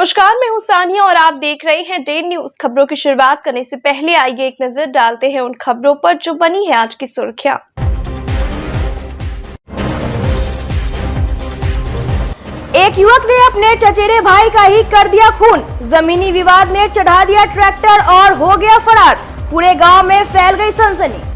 नमस्कार, मैं हूं सानिया और आप देख रहे हैं डे न्यूज। खबरों की शुरुआत करने से पहले आइए एक नजर डालते हैं उन खबरों पर जो बनी है आज की सुर्खियां। एक युवक ने अपने चचेरे भाई का ही कर दिया खून, जमीनी विवाद में चढ़ा दिया ट्रैक्टर और हो गया फरार। पूरे गांव में फैल गई सनसनी।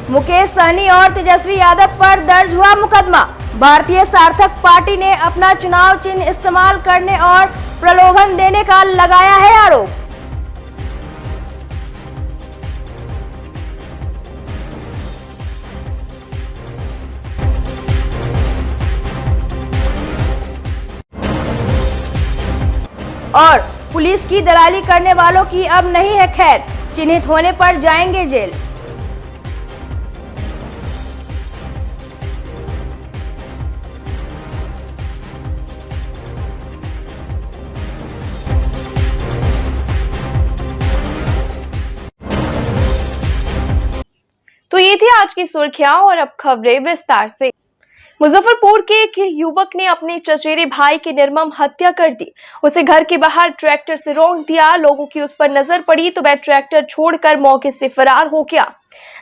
मुकेश सहनी और तेजस्वी यादव पर दर्ज हुआ मुकदमा। भारतीय सार्थक पार्टी ने अपना चुनाव चिन्ह इस्तेमाल करने और प्रलोभन देने का लगाया है आरोप। और पुलिस की दलाली करने वालों की अब नहीं है खैर, चिन्हित होने पर जाएंगे जेल। तो ये थी आज की सुर्खियां और अब खबरें विस्तार से। मुजफ्फरपुर के एक युवक ने अपने चचेरे भाई की निर्मम हत्या कर दी। उसे घर के बाहर ट्रैक्टर से रोक दिया। लोगों की उस पर नजर पड़ी तो वह ट्रैक्टर छोड़कर मौके से फरार हो गया।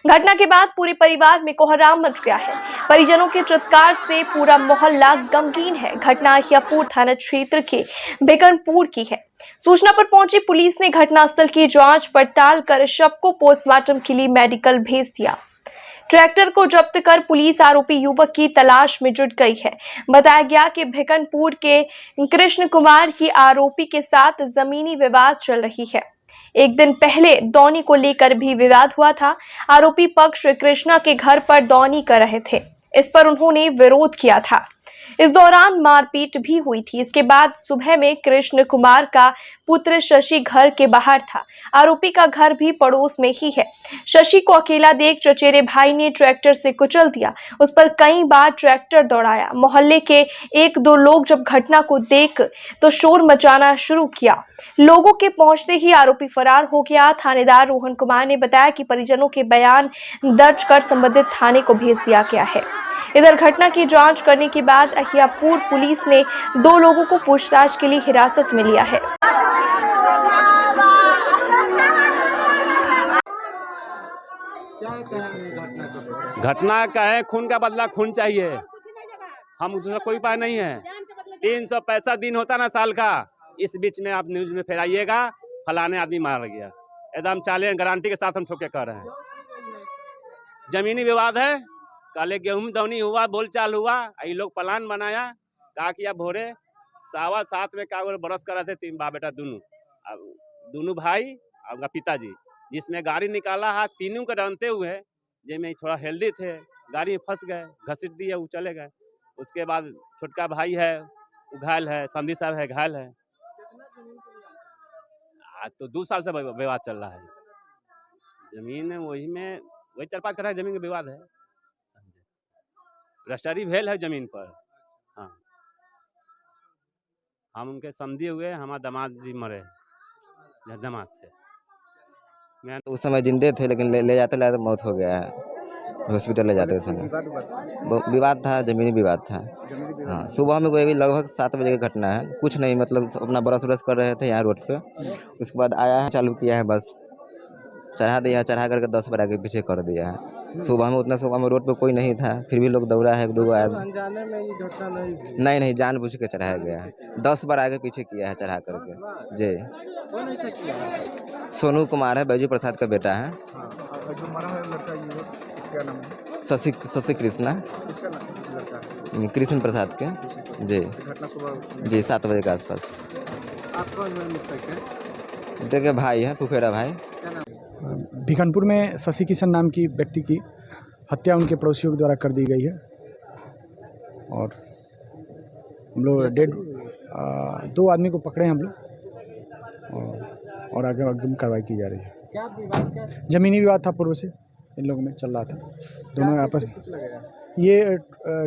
घटना के बाद पूरे परिवार में कोहराम मच गया है। परिजनों के चित्कार से पूरा मोहल्ला गमगीन है। घटना अहियापुर थाना क्षेत्र के भिकनपुर की है। सूचना पर पहुंची पुलिस ने घटनास्थल की जांच पड़ताल कर शव को पोस्टमार्टम के लिए मेडिकल भेज दिया। ट्रैक्टर को जब्त कर पुलिस आरोपी युवक की तलाश में जुट गई है। बताया गया कि भिकनपुर के कृष्ण कुमार की आरोपी के साथ जमीनी विवाद चल रही है। एक दिन पहले दौनी को लेकर भी विवाद हुआ था। आरोपी पक्ष कृष्णा के घर पर दौनी कर रहे थे। इस पर उन्होंने विरोध किया था। इस दौरान मारपीट भी हुई थी। इसके बाद सुबह में कृष्ण कुमार का पुत्र शशि घर के बाहर था। आरोपी का घर भी पड़ोस में ही है। शशि को अकेला देख चचेरे भाई ने ट्रैक्टर से कुचल दिया। उस पर कई बार ट्रैक्टर दौड़ाया। मोहल्ले के एक दो लोग जब घटना को देख तो शोर मचाना शुरू किया। लोगों के पहुंचते ही आरोपी फरार हो गया। थानेदार रोहन कुमार ने बताया कि परिजनों के बयान दर्ज कर संबंधित थाने को भेज दिया गया है। इधर घटना की जांच करने के बाद अहियापुर पुलिस ने 2 लोगों को पूछताछ के लिए हिरासत में लिया है। घटना का है, खून का बदला खून चाहिए। हम दूसरा कोई उपाय नहीं है। 365 दिन होता ना साल का, इस बीच में आप न्यूज में फैलाइएगा फलाने आदमी मारा गया। एकदम चाले गारंटी के साथ हम ठोके कर रहे हैं। जमीनी विवाद है। काले गेहूं दौनी हुआ, बोलचाल हुआ। ये लोग प्लान बनाया, कहा कि अब भोरे 7:15 में का बरस कर रहे थे 3 बाप बेटा दोनों भाई और पिताजी, जिसमें गाड़ी निकाला है। तीनों के रनते हुए जिसमें थोड़ा हेल्दी थे, गाड़ी में फंस गए, घसीट दिए, वो चले गए। उसके बाद छोटका भाई है वो घायल है, संदी साहब है घायल है। आज तो 2 साल से विवाद चल रहा है। जमीन वही 4-5 कट्ठा जमीन का विवाद है। रजिस्ट्री भेल है जमीन पर। हाँ, हम उनके समझे हुए, हमारे दामाद जी मरे, दामाद थे। मैं उस समय जिंदे थे, लेकिन ले जाते लाते मौत हो गया है। हॉस्पिटल ले जाते समय विवाद था, जमीनी विवाद था। हाँ, सुबह में कोई भी लगभग 7 बजे की घटना है। कुछ नहीं, मतलब अपना ब्रश कर रहे थे यहाँ रोड पे। उसके बाद आया है, चालू किया है, बस चढ़ा दिया, चढ़ा करके 10 बार आगे पीछे कर दिया है। सुबह में सुबह में रोड पे कोई नहीं था, फिर भी लोग दौड़ा है। 1-2 आदमी नहीं जानबूझ के चढ़ाया गया है। 10 बार आगे पीछे किया है चढ़ा करके। जी, सोनू कुमार है, बैजू प्रसाद का बेटा है। जो मरा है लड़का, ये क्या नाम है? शशि कृष्णा, कृष्ण प्रसाद के। जी, घटना सुबह जी 7 बजे के आसपास। आपका मृतक है? देखिए भाई है, फुफेरा भाई। भिकनपुर में शशि किशन नाम की व्यक्ति की हत्या उनके पड़ोसियों के द्वारा कर दी गई है और हम लोग 2 आदमी को पकड़े हैं हम लोग और आगे एकदम कार्रवाई की जा रही है। क्या विवाद, क्या जमीनी विवाद था पूर्व से इन लोगों में चल रहा था। दोनों आपस में ये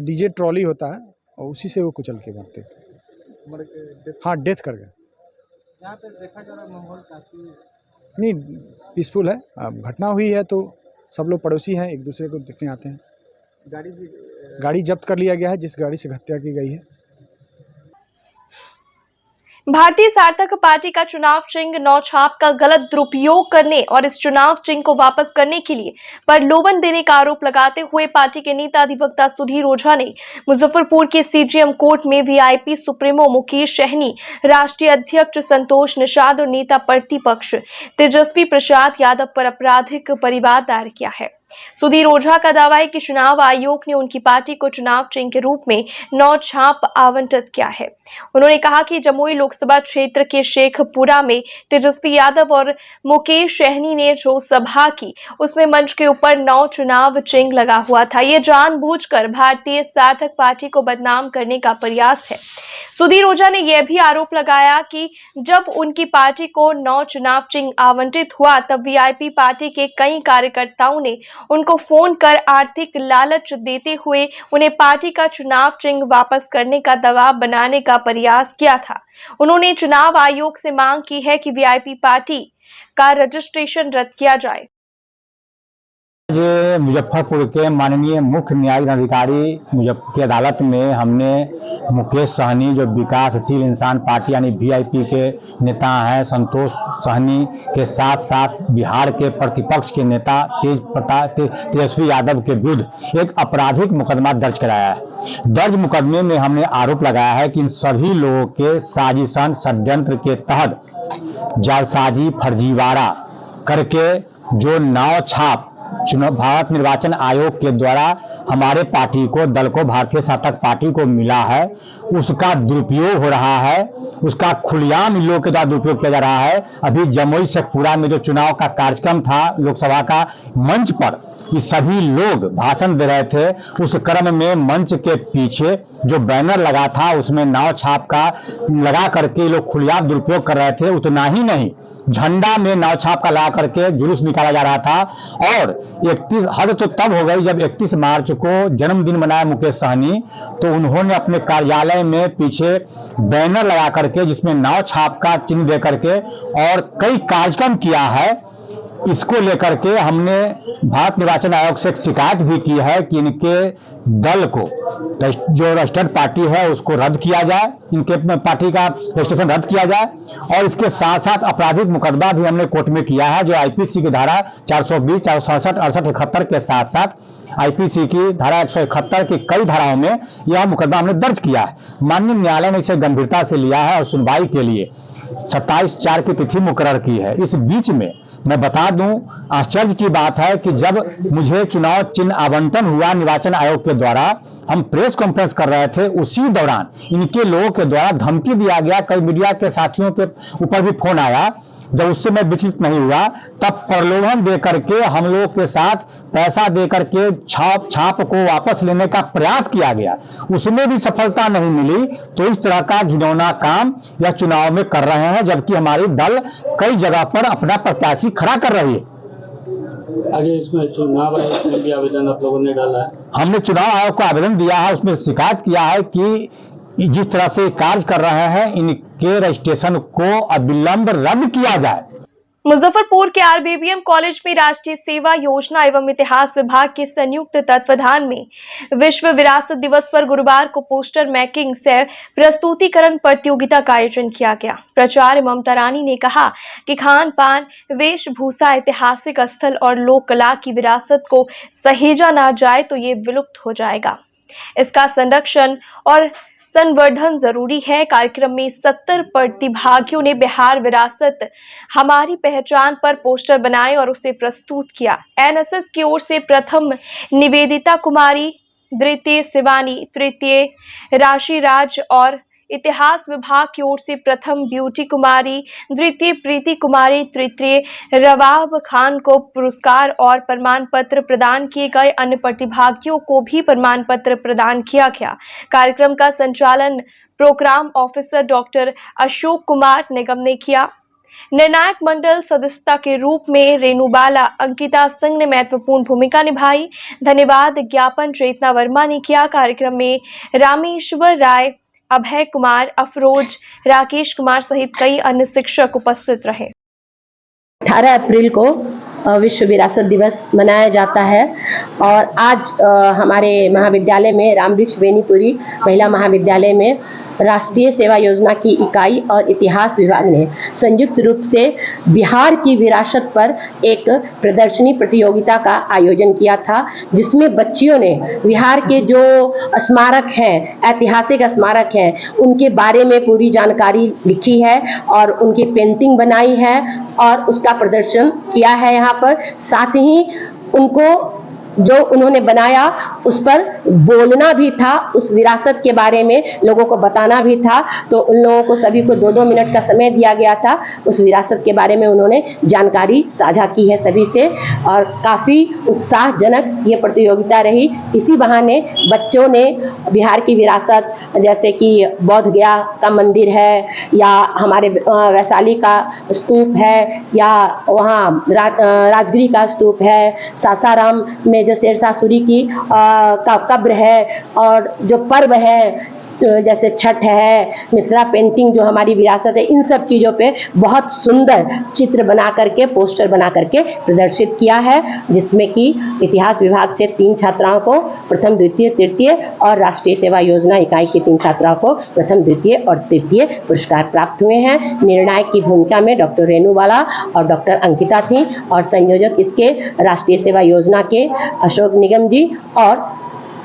डीजे ट्रॉली होता है और उसी से वो कुचल के मारते। मर के हाँ, डेथ कर गए। यहाँ पे देखा जा रहा माहौल काफी नहीं, पीसफुल है। अब घटना हुई है तो सब लोग पड़ोसी हैं, एक दूसरे को देखने आते हैं। गाड़ी भी गाड़ी जब्त कर लिया गया है जिस गाड़ी से हत्या की गई है। भारतीय सार्थक पार्टी का चुनाव चिन्ह नौछाप का गलत दुरुपयोग करने और इस चुनाव चिन्ह को वापस करने के लिए प्रलोभन देने का आरोप लगाते हुए पार्टी के नेता अधिवक्ता सुधीर ओझा ने मुजफ्फरपुर के सीजेएम कोर्ट में वीआईपी सुप्रीमो मुकेश सहनी, राष्ट्रीय अध्यक्ष संतोष निषाद और नेता प्रतिपक्ष तेजस्वी प्रसाद यादव पर आपराधिक परिवाद दायर किया है। सुधीर ओझा का दावा है कि चुनाव आयोग ने उनकी पार्टी को चुनाव चिन्ह के रूप में नौछाप आवंटित किया है। उन्होंने कहा कि जमुई लोकसभा क्षेत्र के शेखपुरा में तेजस्वी यादव और मुकेश सहनी ने जो सभा की उसमें मंच के ऊपर 9 चुनाव चिन्ह लगा हुआ था। ये जानबूझकर भारतीय सार्थक पार्टी को बदनाम करने का प्रयास है। सुधीर ओझा ने यह भी आरोप लगाया कि जब उनकी पार्टी को 9 चुनाव चिन्ह आवंटित हुआ तब वीआईपी पार्टी के कई कार्यकर्ताओं ने उनको फोन कर आर्थिक लालच देते हुए उन्हें पार्टी का चुनाव चिन्ह वापस करने का दबाव बनाने का प्रयास किया था। उन्होंने चुनाव आयोग से मांग की है कि वीआईपी पार्टी का रजिस्ट्रेशन रद्द किया जाए। आज मुजफ्फरपुर के माननीय मुख्य न्यायिक अधिकारी की अदालत में हमने मुकेश सहनी, जो विकासशील इंसान पार्टी यानी वीआईपी के नेता हैं, संतोष सहनी के साथ साथ बिहार के प्रतिपक्ष के नेता तेजस्वी यादव के विरुद्ध एक आपराधिक मुकदमा दर्ज कराया है। दर्ज मुकदमे में हमने आरोप लगाया है कि इन सभी लोगों के साजिशन षड्यंत्र के तहत जालसाजी फर्जीवाड़ा करके जो नाव छाप भारत निर्वाचन आयोग के द्वारा हमारे पार्टी को, दल को, भारतीय सार्थक पार्टी को मिला है, उसका दुरुपयोग हो रहा है। उसका खुलेआम इन लोगों के द्वारा दुरुपयोग किया जा रहा है। अभी जमुई शेखपुरा में जो चुनाव का कार्यक्रम था लोकसभा का, मंच पर ये सभी लोग भाषण दे रहे थे। उस क्रम में मंच के पीछे जो बैनर लगा था उसमें नाव छाप का लगा करके लोग खुलेआम दुरुपयोग कर रहे थे। उतना ही नहीं, झंडा में नाव छाप का लगा करके जुलूस निकाला जा रहा था। और 31 हद तो तब हो गई जब 31 मार्च को जन्मदिन मनाया मुकेश सहनी, तो उन्होंने अपने कार्यालय में पीछे बैनर लगा करके जिसमें नाव छाप का चिन्ह दे करके और कई कार्यक्रम किया है। इसको लेकर के हमने भारत निर्वाचन आयोग से एक शिकायत भी की है कि इनके दल को, जो रजिस्टर्ड पार्टी है, उसको रद्द किया जाए, इनके पार्टी का रजिस्ट्रेशन रद्द किया जाए। और इसके साथ साथ आपराधिक मुकदमा भी हमने कोर्ट में किया है, जो आईपीसी की धारा 420, 467, 68, 71 के साथ साथ आईपीसी की धारा 171 की कई धाराओं में यह मुकदमा हमने दर्ज किया है। माननीय न्यायालय ने इसे गंभीरता से लिया है और सुनवाई के लिए 27/4 की तिथि मुकर्रर की है। इस बीच में मैं बता दूं, आश्चर्य की बात है कि जब मुझे चुनाव चिन्ह आवंटन हुआ निर्वाचन आयोग के द्वारा, हम प्रेस कॉन्फ्रेंस कर रहे थे, उसी दौरान इनके लोगों के द्वारा धमकी दिया गया। कई मीडिया के साथियों के ऊपर भी फोन आया। जब उससे मैं विचलित नहीं हुआ, तब प्रलोभन दे करके हम लोगों के साथ पैसा दे करके छाप को वापस लेने का प्रयास किया गया। उसमें भी सफलता नहीं मिली। तो इस तरह का घिनौना काम यह चुनाव में कर रहे हैं, जबकि हमारी दल कई जगह पर अपना प्रत्याशी खड़ा कर रही है। आगे इसमें चुनाव आयोग में भी आवेदन आप लोगों ने डाला है? हमने चुनाव आयोग को आवेदन दिया है, उसमें शिकायत किया है कि जिस तरह से कार्य कर रहे हैं, इनके रजिस्ट्रेशन को अविलंब रद्द किया जाए। मुजफ्फरपुर के आरबीबीएम कॉलेज में राष्ट्रीय सेवा योजना एवं इतिहास विभाग के संयुक्त तत्वाधान में विश्व विरासत दिवस पर गुरुवार को पोस्टर मेकिंग से प्रस्तुतिकरण प्रतियोगिता का आयोजन किया गया। प्राचार्य ममता रानी ने कहा कि खान पान, वेशभूषा, ऐतिहासिक स्थल और लोक कला की विरासत को सहेजा ना जाए तो ये विलुप्त हो जाएगा। इसका संरक्षण और संवर्धन जरूरी है। कार्यक्रम में 70 प्रतिभागियों ने बिहार विरासत हमारी पहचान पर पोस्टर बनाए और उसे प्रस्तुत किया। एनएसएस की ओर से प्रथम निवेदिता कुमारी, द्वितीय शिवानी, तृतीय राशि राज और इतिहास विभाग की ओर से प्रथम ब्यूटी कुमारी, द्वितीय प्रीति कुमारी, तृतीय रवाब खान को पुरस्कार और प्रमाण पत्र प्रदान किए गए। अन्य प्रतिभागियों को भी प्रमाण पत्र प्रदान किया गया। कार्यक्रम का संचालन program officer doctor Ashok Kumar Nigam ने किया। निर्णायक मंडल सदस्यता के रूप में रेणुबाला अंकिता सिंह ने महत्वपूर्ण भूमिका निभाई। धन्यवाद ज्ञापन चेतना वर्मा ने किया। कार्यक्रम में रामेश्वर राय, अभय कुमार, अफरोज, राकेश कुमार सहित कई अन्य शिक्षक उपस्थित रहे। 18 अप्रैल को विश्व विरासत दिवस मनाया जाता है और आज हमारे महाविद्यालय में रामवृक्ष बेनीपुरी महिला महाविद्यालय में राष्ट्रीय सेवा योजना की इकाई और इतिहास विभाग ने संयुक्त रूप से बिहार की विरासत पर एक प्रदर्शनी प्रतियोगिता का आयोजन किया था, जिसमें बच्चियों ने बिहार के जो स्मारक हैं, ऐतिहासिक स्मारक हैं, उनके बारे में पूरी जानकारी लिखी है और उनकी पेंटिंग बनाई है और उसका प्रदर्शन किया है यहाँ पर। साथ ही उनको जो उन्होंने बनाया उस पर बोलना भी था, उस विरासत के बारे में लोगों को बताना भी था। तो उन लोगों को सभी को 2-2 मिनट का समय दिया गया था। उस विरासत के बारे में उन्होंने जानकारी साझा की है सभी से और काफ़ी उत्साहजनक ये प्रतियोगिता रही। इसी बहाने बच्चों ने बिहार की विरासत जैसे कि बौद्ध गया का मंदिर है या हमारे वैशाली का स्तूप है या वहाँ राजगिरी का स्तूप है, सासाराम में जो शेरशाह सूरी की का कब्र है और जो पर्व है जैसे छठ है, मिथिला पेंटिंग जो हमारी विरासत है, इन सब चीज़ों पे बहुत सुंदर चित्र बना करके, पोस्टर बना करके प्रदर्शित किया है, जिसमें कि इतिहास विभाग से 3 छात्राओं को प्रथम, द्वितीय, तृतीय और राष्ट्रीय सेवा योजना इकाई की 3 छात्राओं को प्रथम, द्वितीय और तृतीय पुरस्कार प्राप्त हुए हैं। निर्णायक की भूमिका में डॉक्टर रेणुबाला और डॉक्टर अंकिता थी और संयोजक इसके राष्ट्रीय सेवा योजना के अशोक निगम जी और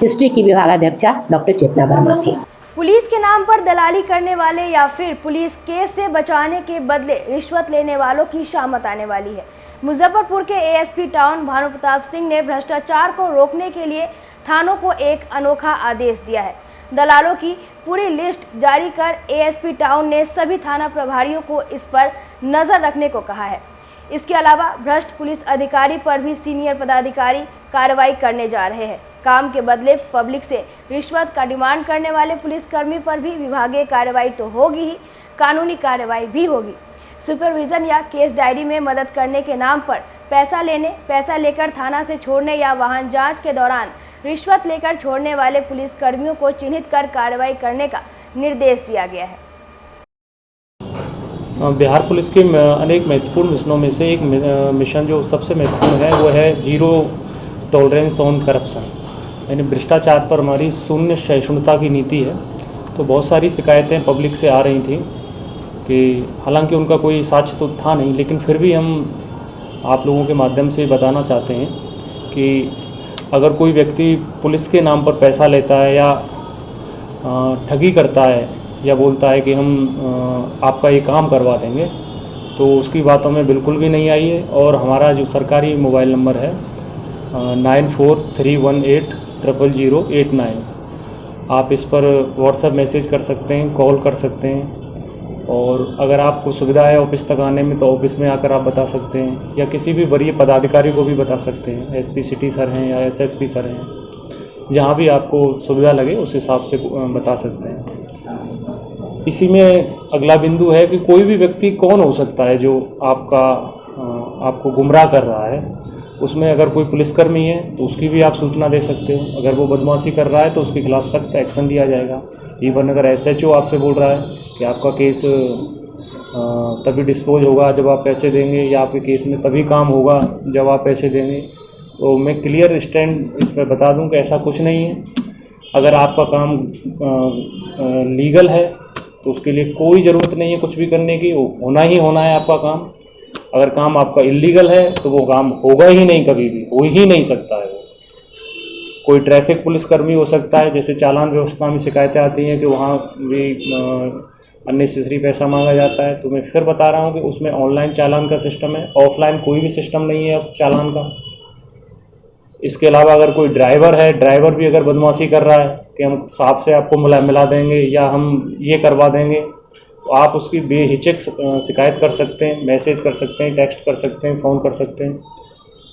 हिस्ट्री की विभागाध्यक्षा डॉक्टर चेतना वर्मा थी। पुलिस के नाम पर दलाली करने वाले या फिर पुलिस केस से बचाने के बदले रिश्वत लेने वालों की शामत आने वाली है। मुजफ्फरपुर के एएसपी टाउन भानु प्रताप सिंह ने भ्रष्टाचार को रोकने के लिए थानों को एक अनोखा आदेश दिया है। दलालों की पूरी लिस्ट जारी कर एएसपी टाउन ने सभी थाना प्रभारियों को इस पर नजर रखने को कहा है। इसके अलावा भ्रष्ट पुलिस अधिकारी पर भी सीनियर पदाधिकारी कार्रवाई करने जा रहे हैं। काम के बदले पब्लिक से रिश्वत का डिमांड करने वाले पुलिसकर्मी पर भी विभागीय कार्रवाई तो होगी ही, कानूनी कार्रवाई भी होगी। सुपरविजन या केस डायरी में मदद करने के नाम पर पैसा लेने, पैसा लेकर थाना से छोड़ने या वाहन जांच के दौरान रिश्वत लेकर छोड़ने वाले पुलिसकर्मियों को चिन्हित कर कार्रवाई करने का निर्देश दिया गया है। बिहार पुलिस के अनेक महत्वपूर्ण मिशनों में से एक मिशन जो सबसे महत्वपूर्ण है वो है जीरो टॉलरेंस ऑन करप्शन, यानी भ्रष्टाचार पर हमारी शून्य सहिष्णुता की नीति है। तो बहुत सारी शिकायतें पब्लिक से आ रही थी कि हालांकि उनका कोई साक्ष्य तो था नहीं, लेकिन फिर भी हम आप लोगों के माध्यम से बताना चाहते हैं कि अगर कोई व्यक्ति पुलिस के नाम पर पैसा लेता है या ठगी करता है या बोलता है कि हम आपका ये काम करवा देंगे, तो उसकी बातों में बिल्कुल भी नहीं आइए। और हमारा जो सरकारी मोबाइल नंबर है 9431800089, आप इस पर व्हाट्सएप मैसेज कर सकते हैं, कॉल कर सकते हैं। और अगर आपको सुविधा है ऑफिस तक आने में तो ऑफिस में आकर आप बता सकते हैं या किसी भी वरीय पदाधिकारी को भी बता सकते हैं, एसपी सिटी सर हैं या एसएसपी सर हैं, जहाँ भी आपको सुविधा लगे उस हिसाब से बता सकते हैं। इसी में अगला बिंदु है कि कोई भी व्यक्ति कौन हो सकता है जो आपको गुमराह कर रहा है। उसमें अगर कोई पुलिसकर्मी है तो उसकी भी आप सूचना दे सकते हो। अगर वो बदमाशी कर रहा है तो उसके खिलाफ सख्त एक्शन लिया जाएगा। इवन अगर एसएचओ आपसे बोल रहा है कि आपका केस तभी डिस्पोज होगा जब आप पैसे देंगे या आपके केस में तभी काम होगा जब आप पैसे देंगे, तो मैं क्लियर स्टैंड इस पर बता दूं कि ऐसा कुछ नहीं है। अगर आपका काम लीगल है तो उसके लिए कोई ज़रूरत नहीं है कुछ भी करने की, वो होना ही होना है आपका काम। अगर काम आपका इलीगल है तो वो काम होगा ही नहीं, कभी भी हो ही नहीं सकता है। कोई ट्रैफिक पुलिसकर्मी हो सकता है, जैसे चालान व्यवस्था में शिकायतें आती हैं कि वहाँ भी अननेसेसरी पैसा मांगा जाता है, तो मैं फिर बता रहा हूँ कि उसमें ऑनलाइन चालान का सिस्टम है, ऑफलाइन कोई भी सिस्टम नहीं है अब चालान का। इसके अलावा अगर कोई ड्राइवर है, ड्राइवर भी अगर बदमाशी कर रहा है कि हम साहब से आपको मिला देंगे या हम ये करवा देंगे, तो आप उसकी बेहिचक शिकायत कर सकते हैं, मैसेज कर सकते हैं, टेक्स्ट कर सकते हैं, फ़ोन कर सकते हैं।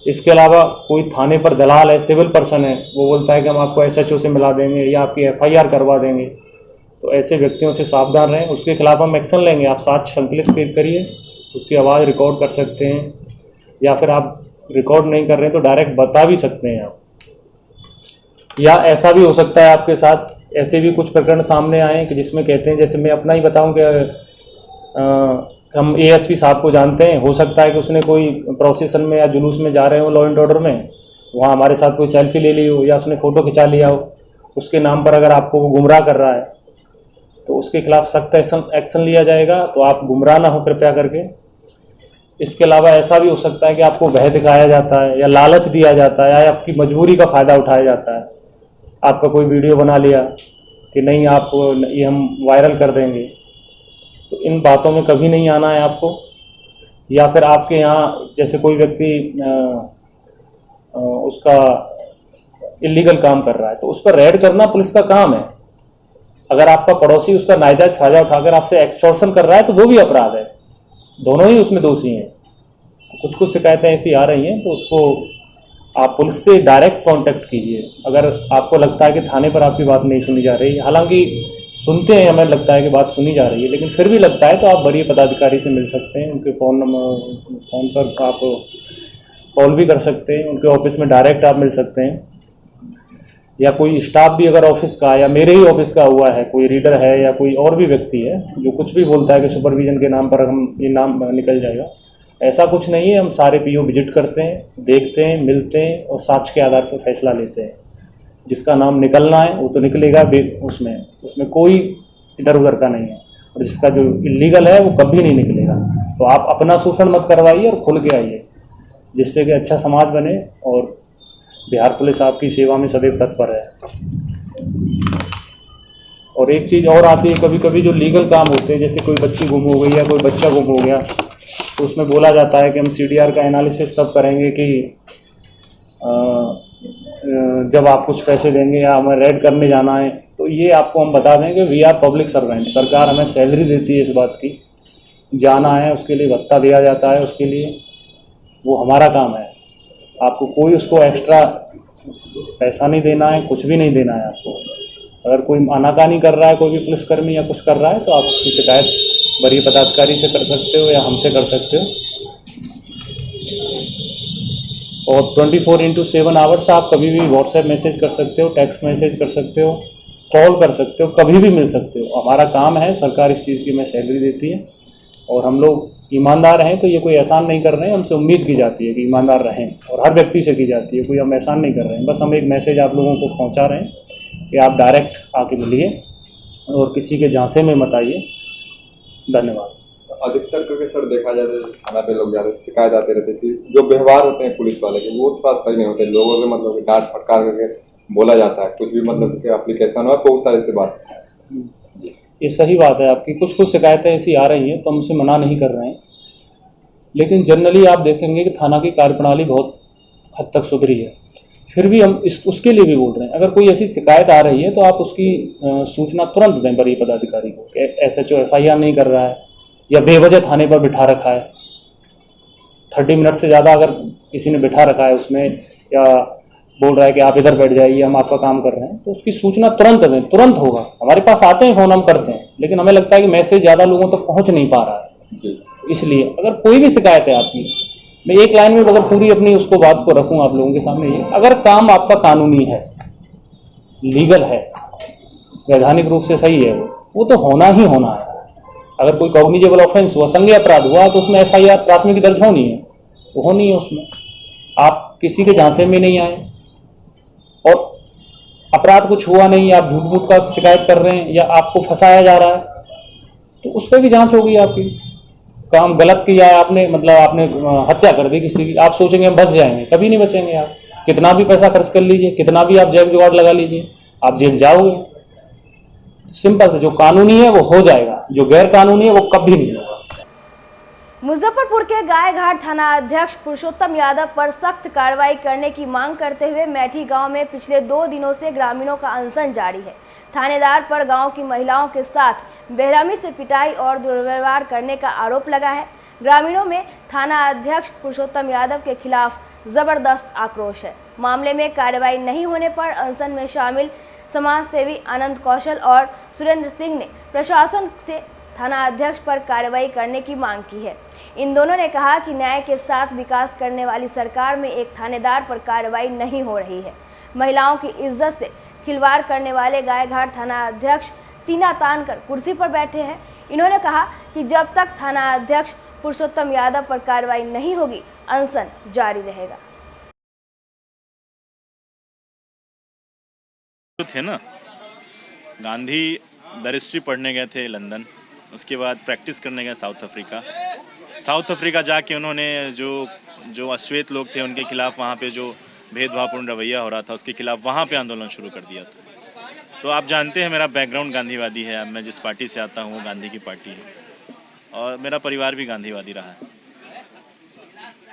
इसके अलावा कोई थाने पर दलाल है, सिविल पर्सन है, वो बोलता है कि हम आपको एसएचओ से मिला देंगे या आपकी एफआईआर करवा देंगे, तो ऐसे व्यक्तियों से सावधान रहें, उसके खिलाफ हम एक्शन लेंगे। आप साक्ष्य संकलित करिए, उसकी आवाज़ रिकॉर्ड कर सकते हैं या फिर आप रिकॉर्ड नहीं कर रहे हैं तो डायरेक्ट बता भी सकते हैं आप। या ऐसा भी हो सकता है आपके साथ ऐसे भी कुछ प्रकरण सामने आए हैं कि जिसमें कहते हैं, जैसे मैं अपना ही बताऊं कि हम एएसपी साहब को जानते हैं, हो सकता है कि उसने कोई प्रोसेशन में या जुलूस में जा रहे हो लॉ एंड ऑर्डर में, वहाँ हमारे साथ कोई सेल्फी ले ली हो या उसने फ़ोटो खिंचा लिया हो, उसके नाम पर अगर आपको वो गुमराह कर रहा है तो उसके खिलाफ सख्त एक्शन लिया जाएगा। तो आप गुमराह ना हो कृपया करके। इसके अलावा ऐसा भी हो सकता है कि आपको भय दिखाया जाता है या लालच दिया जाता है या आपकी मजबूरी का फ़ायदा उठाया जाता है। आपका कोई वीडियो बना लिया कि नहीं आप ये हम वायरल कर देंगे, तो इन बातों में कभी नहीं आना है आपको। या फिर आपके यहाँ जैसे कोई व्यक्ति उसका इलीगल काम कर रहा है तो उस पर रेड करना पुलिस का काम है। अगर आपका पड़ोसी उसका नाजायज फायदा उठाकर आपसे एक्सटॉर्शन कर रहा है तो वो भी अपराध है, दोनों ही उसमें दोषी हैं। तो कुछ शिकायतें ऐसी आ रही हैं तो उसको आप पुलिस से डायरेक्ट कांटेक्ट कीजिए। अगर आपको लगता है कि थाने पर आपकी बात नहीं सुनी जा रही, हालांकि सुनते हैं, हमें लगता है कि बात सुनी जा रही है, लेकिन फिर भी लगता है तो आप वरीय पदाधिकारी से मिल सकते हैं। उनके फ़ोन पर आप कॉल भी कर सकते हैं, उनके ऑफिस में डायरेक्ट आप मिल सकते हैं। या कोई स्टाफ भी अगर ऑफिस का या मेरे ही ऑफिस का हुआ है, कोई रीडर है या कोई और भी व्यक्ति है जो कुछ भी बोलता है कि सुपरविजन के नाम पर हम ये नाम निकल जाएगा, ऐसा कुछ नहीं है। हम सारे पीओ विजिट करते हैं, देखते हैं, मिलते हैं और साक्ष्य के आधार पर फैसला लेते हैं। जिसका नाम निकलना है वो तो निकलेगा, उसमें कोई इधर उधर का नहीं है, और जिसका जो इलीगल है वो कभी नहीं निकलेगा। तो आप अपना शोषण मत करवाइए और खुल के आइए, जिससे कि अच्छा समाज बने। और बिहार पुलिस आपकी सेवा में सदैव तत्पर है। और एक चीज़ और आती है, कभी कभी जो लीगल काम होते हैं, जैसे कोई बच्ची गुम हो गई या कोई बच्चा गुम हो गया, तो उसमें बोला जाता है कि हम CDR का एनालिसिस तब करेंगे कि जब आप कुछ पैसे देंगे या हमें रेड करने जाना है। तो ये आपको हम बता दें कि वी आर पब्लिक सर्वेंट, सरकार हमें सैलरी देती है इस बात की, जाना है उसके लिए भत्ता दिया जाता है, उसके लिए वो हमारा काम है। आपको कोई उसको एक्स्ट्रा पैसा नहीं देना है, कुछ भी नहीं देना है आपको। अगर कोई आनाकानी कर रहा है, कोई भी पुलिसकर्मी या कुछ कर रहा है, तो आप उसकी शिकायत वरीय पदाधिकारी से कर सकते हो या हमसे कर सकते हो। और 24/7 आवर्स आप कभी भी व्हाट्सएप मैसेज कर सकते हो, टेक्स्ट मैसेज कर सकते हो, कॉल कर सकते हो, कभी भी मिल सकते हो। हमारा काम है, सरकार इस चीज़ की हमें सैलरी देती है और हम लोग ईमानदार हैं। तो ये कोई एहसान नहीं कर रहे हैं, हमसे उम्मीद की जाती है कि ईमानदार रहें, और हर व्यक्ति से की जाती है, कोई हम एहसान नहीं कर रहे हैं। बस हम एक मैसेज आप लोगों को पहुँचा रहे हैं कि आप डायरेक्ट आके मिलिए और किसी के झांसे में मत आइए। धन्यवाद। अधिकतर करके सर देखा जाए तो थाना पे लोग ज़्यादा शिकायत आते रहते कि जो व्यवहार होते हैं पुलिस वाले के वो थोड़ा सही नहीं होते। लोगों के मतलब डांट फटकार करके बोला जाता है, कुछ भी मतलब कि एप्लीकेशन हो बहुत सारे से बात। ये सही बात है आपकी, कुछ शिकायतें ऐसी आ रही हैं तो हमसे मना नहीं कर रहे हैं, लेकिन जनरली आप देखेंगे कि थाना की कार्यप्रणाली बहुत हद तक सुधरी है। फिर भी हम उसके लिए भी बोल रहे हैं, अगर कोई ऐसी शिकायत आ रही है तो आप उसकी सूचना तुरंत दें वरीय पदाधिकारी को कि SHO FIR नहीं कर रहा है या बेवजह थाने पर बिठा रखा है। 30 मिनट से ज़्यादा अगर किसी ने बिठा रखा है उसमें, या बोल रहा है कि आप इधर बैठ जाइए हम आपका काम कर रहे हैं, तो उसकी सूचना तुरंत दें, तुरंत होगा। हमारे पास आते हैं फ़ोन, हम करते हैं, लेकिन हमें लगता है कि मैसेज ज़्यादा लोगों तक पहुँच नहीं पा रहा है। इसलिए अगर कोई भी शिकायत है आपकी, मैं एक लाइन में अगर पूरी अपनी उसको बात को रखूँ आप लोगों के सामने, ये अगर काम आपका कानूनी है, लीगल है, वैधानिक रूप से सही है, वो तो होना ही होना है। अगर कोई कॉग्निजेबल ऑफेंस हुआ, संज्ञेय अपराध हुआ, तो उसमें FIR प्राथमिकी दर्ज होनी है, वो होनी है। उसमें आप किसी के झांसे में नहीं आए और अपराध कुछ हुआ नहीं, आप झूठ मूठ का शिकायत कर रहे हैं या आपको फंसाया जा रहा है, तो उस पर भी जांच होगी आपकी। काम गलत किया है आपने, मतलब आपने हत्या कर दी किसी की, आप सोचेंगे हम बच जाएंगे, कभी नहीं बचेंगे आप। कितना भी पैसा खर्च कर लीजिए, कितना भी आप जैक जुगाड़ लगा लीजिए, आप जेल जाओगे। सिंपल से जो कानूनी है वो हो जाएगा, जो गैर कानूनी है वो कभी नहीं होगा। मुजफ्फरपुर के गायघाट थाना अध्यक्ष पुरुषोत्तम यादव पर सख्त कार्रवाई करने की मांग करते हुए मैठी गांव में पिछले 2 दिनों से ग्रामीणों का अनशन जारी है। थानेदार पर गांव की महिलाओं के साथ बेरहमी से पिटाई और दुर्व्यवहार करने का आरोप लगा है। ग्रामीणों में थाना अध्यक्ष पुरुषोत्तम यादव के खिलाफ जबरदस्त आक्रोश है। मामले में कार्रवाई नहीं होने पर अनशन में शामिल समाज सेवी आनंद कौशल और सुरेंद्र सिंह ने प्रशासन से थाना अध्यक्ष पर कार्रवाई करने की मांग की है। इन दोनों ने कहा कि न्याय के साथ विकास करने वाली सरकार में एक थानेदार पर कार्रवाई नहीं हो रही है। महिलाओं की इज्जत से खिलवाड़ करने वाले गायघाट थाना अध्यक्ष सीना तान कर कुर्सी पर बैठे हैं। इन्होंने कहा कि जब तक थाना अध्यक्ष पुरुषोत्तम यादव पर कार्रवाई नहीं होगी, अनशन जारी रहेगा। थे ना, गांधी बैरिस्ट्री पढ़ने गए थे लंदन, उसके बाद प्रैक्टिस करने गए साउथ अफ्रीका जाके उन्होंने जो अश्वेत लोग थे उनके खिलाफ, वहाँ पे जो भेदभावपूर्ण रवैया हो रहा था उसके खिलाफ वहाँ पे आंदोलन शुरू कर दिया था। तो आप जानते हैं मेरा बैकग्राउंड गांधीवादी है। मैं जिस पार्टी से आता हूँ वो गांधी की पार्टी है और मेरा परिवार भी गांधीवादी रहा है।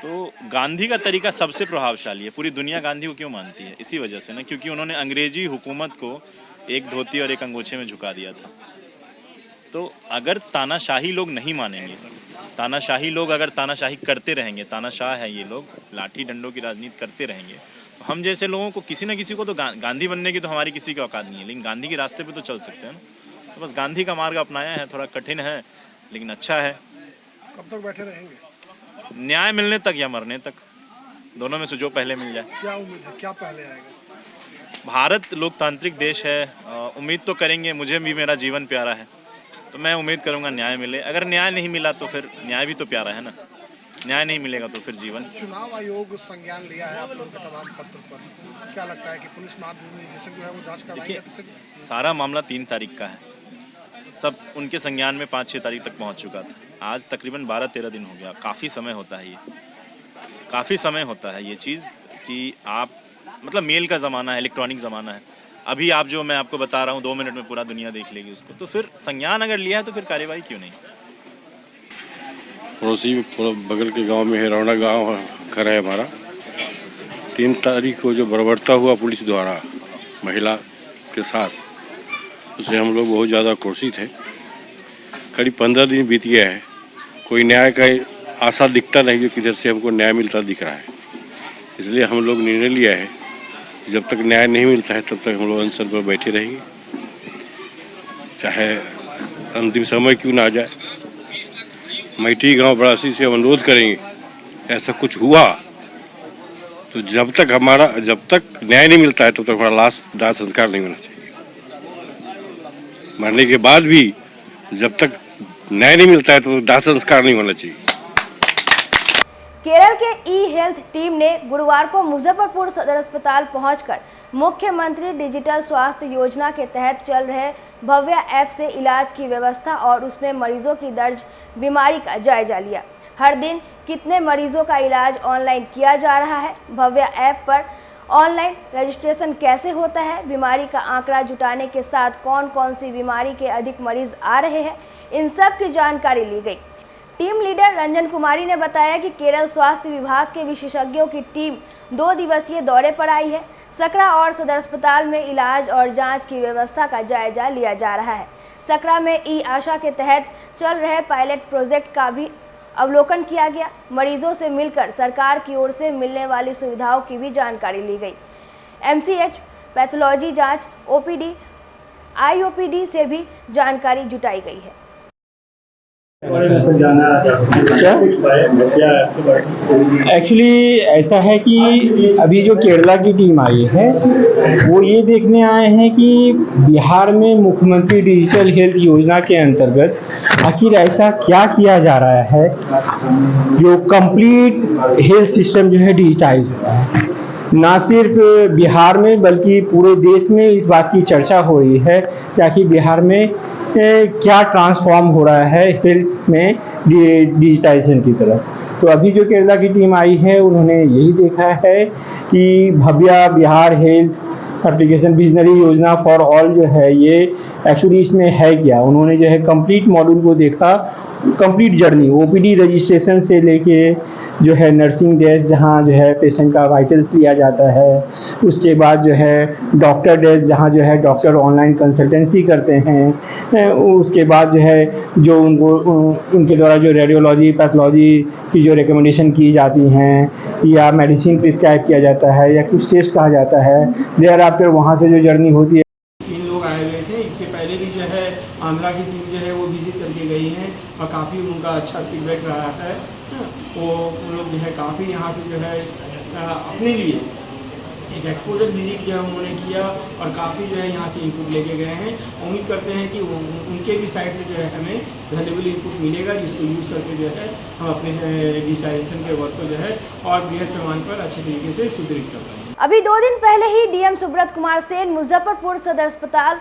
तो गांधी का तरीका सबसे प्रभावशाली है। पूरी दुनिया गांधी को क्यों मानती है? इसी वजह से ना, क्योंकि उन्होंने अंग्रेजी हुकूमत को एक धोती और एक अंगोछे में झुका दिया था। तो अगर तानाशाही लोग नहीं मानेंगे, तानाशाही लोग अगर तानाशाही करते रहेंगे, तानाशाह है ये लोग, लाठी डंडों की राजनीति करते रहेंगे, तो हम जैसे लोगों को किसी न किसी को तो गांधी बनने की तो हमारी किसी की औकात नहीं है, लेकिन गांधी के रास्ते पे तो चल सकते हैं ना। तो बस गांधी का मार्ग अपनाया है, थोड़ा कठिन है लेकिन अच्छा है। कब तक बैठे रहेंगे? न्याय मिलने तक या मरने तक, दोनों में से जो पहले मिल जाए। क्या उम्मीद है, क्या पहले आएगा? भारत लोकतांत्रिक देश है, उम्मीद तो करेंगे, मुझे भी मेरा जीवन प्यारा है तो मैं उम्मीद करूंगा न्याय मिले। अगर न्याय नहीं मिला तो फिर न्याय भी तो प्यारा है ना, न्याय नहीं मिलेगा तो फिर जीवन। चुनाव आयोग संज्ञान लिया है आप लोगों के तमाम पत्र पर, क्या लगता है कि पुलिस महानिदेशक जो है वो जांच करवाएंगे? सारा मामला 3 तारीख का है, सब उनके संज्ञान में 5-6 तारीख तक पहुंच चुका था। आज तकरीबन 12-13 दिन हो गया। काफ़ी समय होता है ये, काफ़ी समय होता है ये चीज़ कि आप मतलब मेल का ज़माना है, इलेक्ट्रॉनिक ज़माना है। अभी आप जो मैं आपको बता रहा हूँ 2 मिनट में पूरा दुनिया देख लेगी उसको, तो फिर संज्ञान अगर लिया है तो फिर कार्यवाही क्यों नहीं? पड़ोसी बगल के गांव में है, रौना गांव घर है हमारा। 3 तारीख को जो बर्बरता हुआ पुलिस द्वारा महिला के साथ, उससे हम लोग बहुत ज़्यादा क्रोधित है। करीब 15 दिन बीत गया है, कोई न्याय का आशा दिखता नहीं, जो किधर से हमको न्याय मिलता दिख रहा है। इसलिए हम लोग निर्णय लिया है जब तक न्याय नहीं मिलता है तब तक हम लोग अनशन पर बैठे रहेंगे, चाहे अंतिम समय क्यों ना आ जाए। मैठी गांव बड़ासी से अनुरोध करेंगे, ऐसा कुछ हुआ तो जब तक न्याय नहीं मिलता है तब तक हमारा लाश दाह संस्कार नहीं होना चाहिए। मरने के बाद भी जब तक न्याय नहीं मिलता है तो दाह संस्कार नहीं होना चाहिए। केरल के ई हेल्थ टीम ने गुरुवार को मुजफ्फरपुर सदर अस्पताल पहुंचकर मुख्यमंत्री डिजिटल स्वास्थ्य योजना के तहत चल रहे भव्या ऐप से इलाज की व्यवस्था और उसमें मरीजों की दर्ज बीमारी का जायजा लिया। हर दिन कितने मरीजों का इलाज ऑनलाइन किया जा रहा है, भव्या ऐप पर ऑनलाइन रजिस्ट्रेशन कैसे होता है, बीमारी का आंकड़ा जुटाने के साथ कौन कौन सी बीमारी के अधिक मरीज आ रहे हैं, इन सब की जानकारी ली गई। टीम लीडर रंजन कुमारी ने बताया कि केरल स्वास्थ्य विभाग के विशेषज्ञों की टीम 2 दिवसीय दौरे पर आई है। सकरा और सदर अस्पताल में इलाज और जांच की व्यवस्था का जायजा लिया जा रहा है। सकरा में ई आशा के तहत चल रहे पायलट प्रोजेक्ट का भी अवलोकन किया गया। मरीजों से मिलकर सरकार की ओर से मिलने वाली सुविधाओं की भी जानकारी ली गई। MCH, पैथोलॉजी जांच, OPD, IOPD से भी जानकारी जुटाई गई है। एक्चुअली ऐसा है कि अभी जो केरला की टीम आई है वो ये देखने आए हैं कि बिहार में मुख्यमंत्री डिजिटल हेल्थ योजना के अंतर्गत आखिर ऐसा क्या किया जा रहा है जो कंप्लीट हेल्थ सिस्टम जो है डिजिटाइज हुआ है। ना सिर्फ बिहार में बल्कि पूरे देश में इस बात की चर्चा हो रही है कि आखिर बिहार में क्या ट्रांसफॉर्म हो रहा है हेल्थ में डिजिटाइजेशन की तरफ। तो अभी जो केरला की टीम आई है उन्होंने यही देखा है कि Bhavya Bihar health application visionary योजना फॉर ऑल जो है ये एक्चुअली इसमें है क्या। उन्होंने जो है कंप्लीट मॉड्यूल को देखा, कंप्लीट जर्नी OPD रजिस्ट्रेशन से लेके जो है नर्सिंग डेस्क जहाँ जो है पेशेंट का वाइटल्स लिया जाता है, उसके बाद जो है डॉक्टर डेस्क जहाँ जो है डॉक्टर ऑनलाइन कंसल्टेंसी करते हैं, उसके बाद जो है जो उनके द्वारा जो रेडियोलॉजी पैथोलॉजी की जो रिकमेंडेशन की जाती हैं या मेडिसिन प्रिस्क्राइब किया जाता है या कुछ टेस्ट कहा जाता है, देयर आफ्टर वहाँ से जो जर्नी होती है। 3 लोग आए हुए थे, इसके पहले भी जो है आंध्रा की टीम जो है वो विजिट करके गई हैं और काफ़ी उनका अच्छा फीडबैक रहा है। वो लोग जो है काफ़ी यहाँ से जो है अपने लिए एक एक्सपोजर विजिट जो है उन्होंने किया और काफ़ी जो है यहाँ से इनपुट लेके गए हैं। उम्मीद करते हैं कि उनके भी साइड से जो है हमें वैल्यूएबल इनपुट मिलेगा, जिसको यूज़ करके जो है हम अपने डिजिटाइजेशन के वर्क को जो है और बृहद पैमाने पर अच्छे तरीके से सुदृढ़ कर पाएंगे। अभी 2 दिन पहले ही डीएम सुब्रत कुमार सेन मुजफ्फरपुर सदर अस्पताल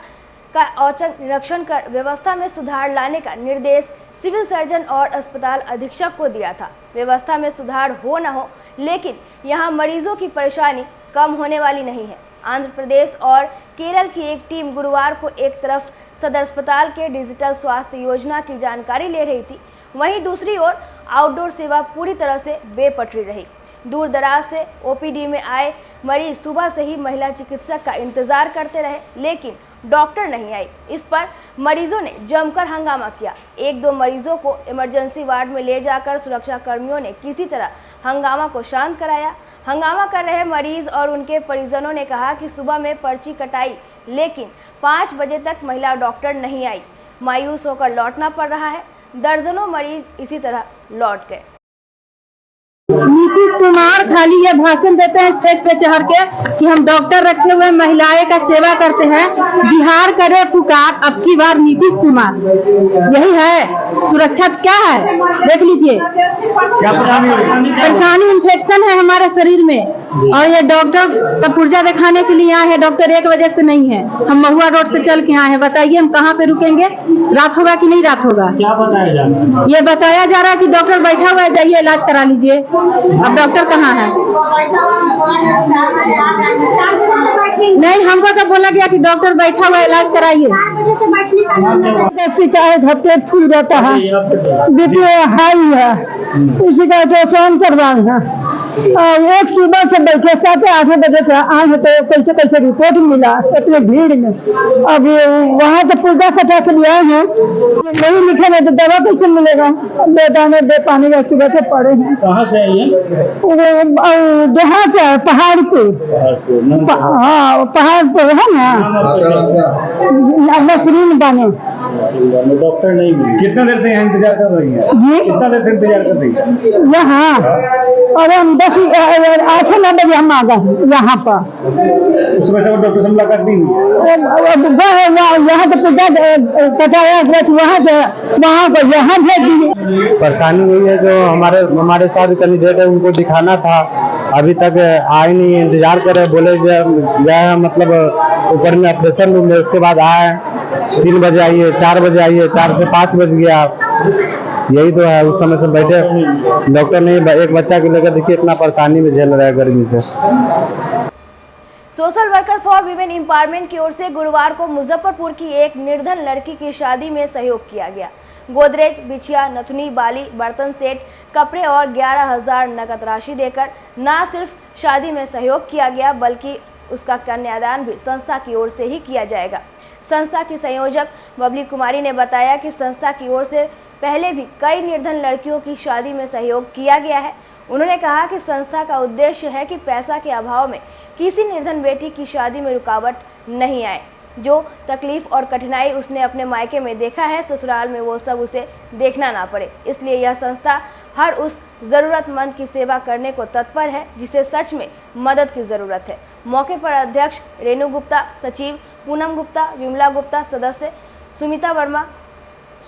का औचक निरीक्षण कर व्यवस्था में सुधार लाने का निर्देश सिविल सर्जन और अस्पताल अधीक्षक को दिया था। व्यवस्था में सुधार हो न हो, लेकिन यहाँ मरीजों की परेशानी कम होने वाली नहीं है। आंध्र प्रदेश और केरल की एक टीम गुरुवार को एक तरफ सदर अस्पताल के डिजिटल स्वास्थ्य योजना की जानकारी ले रही थी, वहीं दूसरी ओर आउटडोर सेवा पूरी तरह से बेपटरी रही। दूर दराज से ओपीडी में आए मरीज सुबह से ही महिला चिकित्सक का इंतजार करते रहे, लेकिन डॉक्टर नहीं आई। इस पर मरीजों ने जमकर हंगामा किया। 1-2 मरीजों को इमरजेंसी वार्ड में ले जाकर सुरक्षा कर्मियों ने किसी तरह हंगामा को शांत कराया। हंगामा कर रहे मरीज और उनके परिजनों ने कहा कि सुबह में पर्ची कटाई, लेकिन 5 बजे तक महिला डॉक्टर नहीं आई। मायूस होकर लौटना पड़ रहा है। दर्जनों मरीज इसी तरह लौट गए। नीतीश कुमार खाली ये भाषण देते हैं स्टेज पे चढ़ के कि हम डॉक्टर रखे हुए महिलाएं का सेवा करते हैं। बिहार करे पुकार, अब की बार नीतीश कुमार, यही है सुरक्षा। क्या है देख लीजिए, परेशानी इन्फेक्शन है हमारे शरीर में, और ये डॉक्टर का पुर्जा दिखाने के लिए आए हैं। डॉक्टर 1 बजे से नहीं है, हम महुआ रोड से चल के आए हैं। बताइए हम कहाँ पे रुकेंगे? रात होगा कि नहीं रात होगा? क्या बताया जा रहा है? ये बताया जा रहा है कि डॉक्टर बैठा हुआ है, जाइए इलाज करा लीजिए। अब डॉक्टर कहाँ है? नहीं, हमको तो बोला गया कि डॉक्टर बैठा हुआ है, इलाज कराइए। शिकायत है, पेट फूल जाता है, बीपी हाई है, इसी का ऑपरेशन करवाना है। एक सुबह से बैठे 7-8 बजे से आए हैं, तो कैसे कैसे रिपोर्ट मिला इतने भीड़ में। अब वहाँ तो पूजा कटा के लिए आए हैं, नहीं लिखे नहीं तो दवा कैसे मिलेगा? बेदाने दे पानी का सुबह से पड़े हैं। कहाँ से आई है? जहाँ से है पहाड़ पे। हाँ, पहाड़ पे है ना, नसरीन बने। डॉक्टर नहीं मिली। कितना देर से यहाँ इंतजार कर रही है जी? कितना देर से इंतजार कर रही है यहाँ? और हम 8-9 बजे हम आ गए यहाँ पर। सुबह से डॉक्टर से मुलाकात नहीं हुई? यहाँ तो पूजा कटाया, वहाँ को यहाँ भेज दिए। परेशानी यही है जो हमारे साथ कैंडिडेट है, उनको दिखाना था, अभी तक आए नहीं, इंतजार कर रहे। बोले गया मतलब ऊपर में ऑपरेशन रूम है, उसके बाद आए 3 बजे आइए, 4 बजे आइए, 4 से 5 बज गया। यही तो है, उस समय से बैठे डॉक्टर नहीं। एक बच्चा को लेकर देखिए इतना परेशानी में झेल रहा है गर्मी से। Social worker for women empowerment की ओर से गुरुवार को मुजफ्फरपुर की एक निर्धन लड़की की शादी में सहयोग किया गया। गोदरेज, बिछिया, नथुनी, बाली, बर्तन सेट, कपड़े और 11,000 नकद राशि देकर न सिर्फ शादी में सहयोग किया गया, बल्कि उसका कन्यादान भी संस्था की ओर से ही किया जाएगा। संस्था की संयोजक बबली कुमारी ने बताया कि संस्था की ओर से पहले भी कई निर्धन लड़कियों की शादी में सहयोग किया गया है। उन्होंने कहा कि संस्था का उद्देश्य है कि पैसा के अभाव में किसी निर्धन बेटी की शादी में रुकावट नहीं आए। जो तकलीफ और कठिनाई उसने अपने मायके में देखा है, ससुराल में वो सब उसे देखना ना पड़े। इसलिए यह संस्था हर उस ज़रूरतमंद की सेवा करने को तत्पर है जिसे सच में मदद की ज़रूरत है। मौके पर अध्यक्ष रेणु गुप्ता, सचिव पूनम गुप्ता, विमला गुप्ता, सदस्य सुमिता वर्मा,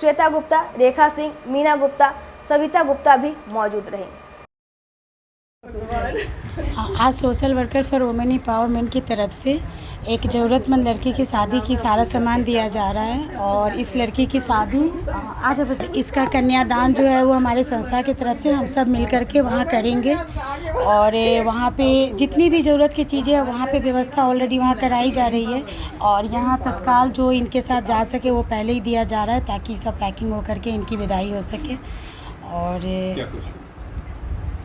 श्वेता गुप्ता, रेखा सिंह, मीना गुप्ता, सविता गुप्ता भी मौजूद रहीं। आज social worker for women empowerment की तरफ से एक ज़रूरतमंद लड़की की शादी की सारा सामान दिया जा रहा है, और इस लड़की की शादी आज इसका कन्यादान जो है वो हमारे संस्था की तरफ से हम सब मिल कर के वहाँ करेंगे। और वहाँ पे जितनी भी ज़रूरत की चीज़ें हैं वहाँ पे व्यवस्था ऑलरेडी वहाँ कराई जा रही है, और यहाँ तत्काल जो इनके साथ जा सके वो पहले ही दिया जा रहा है ताकि सब पैकिंग हो करके इनकी विदाई हो सके।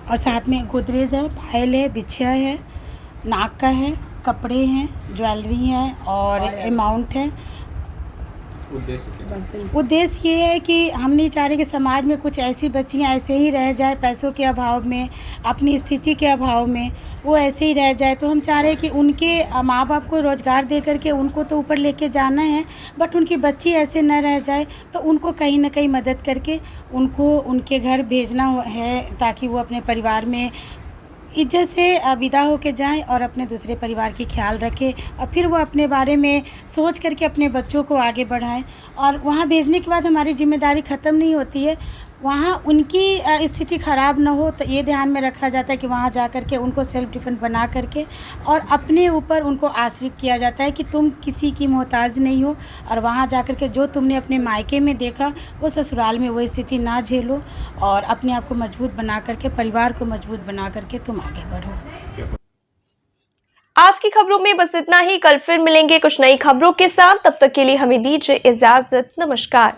और साथ में गोदरेज है, पायल है, बिछिया है, नाक का है, कपड़े हैं, ज्वेलरी है और अमाउंट है। उद्देश्य ये है कि हम नहीं चाह रहे कि समाज में कुछ ऐसी बच्चियां ऐसे ही रह जाए, पैसों के अभाव में, अपनी स्थिति के अभाव में वो ऐसे ही रह जाए। तो हम चाह रहे हैं कि उनके माँ बाप को रोज़गार दे करके उनको तो ऊपर लेके जाना है, बट उनकी बच्ची ऐसे न रह जाए, तो उनको कहीं ना कहीं मदद करके उनको उनके घर भेजना है ताकि वो अपने परिवार में इज्जत से विदा होके जाएं और अपने दूसरे परिवार की ख्याल रखें और फिर वो अपने बारे में सोच करके अपने बच्चों को आगे बढ़ाएं। और वहाँ भेजने के बाद हमारी जिम्मेदारी ख़त्म नहीं होती है, वहाँ उनकी स्थिति ख़राब ना हो तो ये ध्यान में रखा जाता है कि वहाँ जा कर के उनको सेल्फ डिफेंस बना करके और अपने ऊपर उनको आश्रित किया जाता है कि तुम किसी की मोहताज नहीं हो, और वहाँ जा कर के जो तुमने अपने मायके में देखा वो ससुराल में वो स्थिति ना झेलो और अपने आप को मजबूत बना करके, परिवार को मजबूत बना करके तुम आगे बढ़ो। आज की खबरों में बस इतना ही। कल फिर मिलेंगे कुछ नई खबरों के साथ, तब तक के लिए हमें दीजिए इजाजत। नमस्कार।